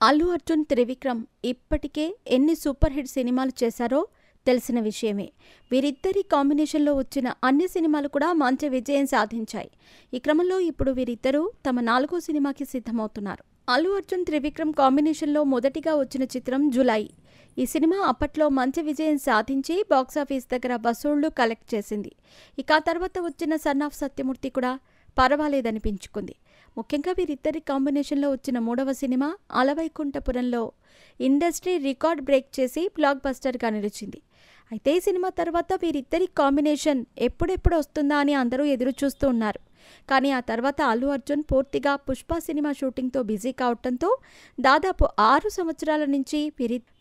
అల్లు అర్జున్, త్రివిక్రమ్ ఇప్పటికే ఎన్ని super hit సినిమాలు చేశారో తెలిసిన విషయమే. వీరిద్దరి కాంబినేషన్లో వచ్చిన అన్ని సినిమాలు కూడా మంచి విజయం సాధించాయి. ఈ క్రమంలో ఇప్పుడు వీరిద్దరూ తమ 4వ సినిమాకి సిద్ధమవుతున్నారు. అల్లు అర్జున్, త్రివిక్రమ్ కాంబినేషన్లో మొదటిగా వచ్చిన చిత్రం జులై. ఈ సినిమా అప్పట్లో మంచి విజయం సాధించి బాక్సాఫీస్ దగ్గర వసూళ్లు కలెక్ట్ చేసింది. ఇక ఆ తర్వాత వచ్చిన సన్ ఆఫ్ సత్యమూర్తి కూడా పర్వాలేదనిపించుకుంది. ముఖ్యంగా వీరిద్దరి కాంబినేషన్లో వచ్చిన 3వ సినిమా అలవైకుంఠపురంలో ఇండస్ట్రీ రికార్డ్ బ్రేక్ చేసి బ్లాక్ బస్టర్గా నిలిచింది. అయితే ఈ సినిమా తర్వాత వీరిద్దరి కాంబినేషన్ ఎప్పుడెప్పుడు వస్తుందా అని అందరూ ఎదురు చూస్తూ ఉన్నారు. కానీ ఆ తర్వాత అల్లు అర్జున్ పూర్తిగా పుష్ప సినిమా షూటింగ్తో బిజీ కావడంతో దాదాపు 6 సంవత్సరాల నుంచి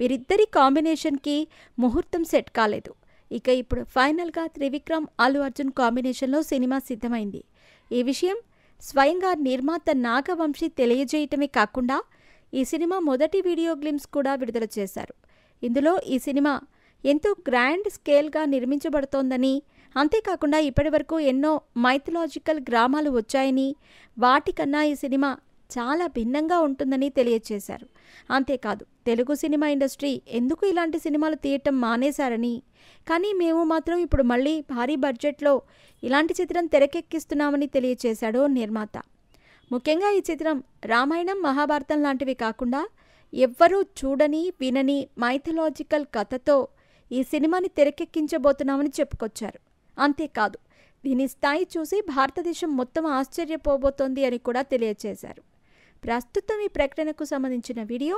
వీరిద్దరి కాంబినేషన్కి ముహూర్తం సెట్ కాలేదు. ఇక ఇప్పుడు ఫైనల్గా త్రివిక్రమ్, అల్లు అర్జున్ కాంబినేషన్లో సినిమా సిద్ధమైంది. ఈ విషయం స్వయంగా నిర్మాత నాగవంశీ తెలియజేయటమే కాకుండా ఈ సినిమా మొదటి వీడియో గ్లిమ్స్ కూడా విడుదల చేశారు. ఇందులో ఈ సినిమా ఎంతో గ్రాండ్ స్కేల్గా నిర్మించబడుతోందని, అంతేకాకుండా ఇప్పటివరకు ఎన్నో మైథలాజికల్ గ్రామాలు వచ్చాయని, వాటికన్నా ఈ సినిమా చాలా భిన్నంగా ఉంటుందని తెలియజేశారు. అంతేకాదు, తెలుగు సినిమా ఇండస్ట్రీ ఎందుకు ఇలాంటి సినిమాలు తీయటం మానేశారని, కానీ మేము మాత్రం ఇప్పుడు మళ్ళీ భారీ బడ్జెట్లో ఇలాంటి చిత్రం తెరకెక్కిస్తున్నామని తెలియజేశాడు నిర్మాత. ముఖ్యంగా ఈ చిత్రం రామాయణం, మహాభారతం లాంటివి కాకుండా ఎవ్వరూ చూడని, వినని మైథలాజికల్ కథతో ఈ సినిమాని తెరకెక్కించబోతున్నామని చెప్పుకొచ్చారు. అంతేకాదు, దీని స్థాయి చూసి భారతదేశం మొత్తం ఆశ్చర్యపోబోతోంది అని కూడా తెలియజేశారు. ప్రస్తుతం ఈ ప్రకటనకు సంబంధించిన వీడియో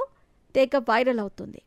తెగ వైరల్ అవుతుంది.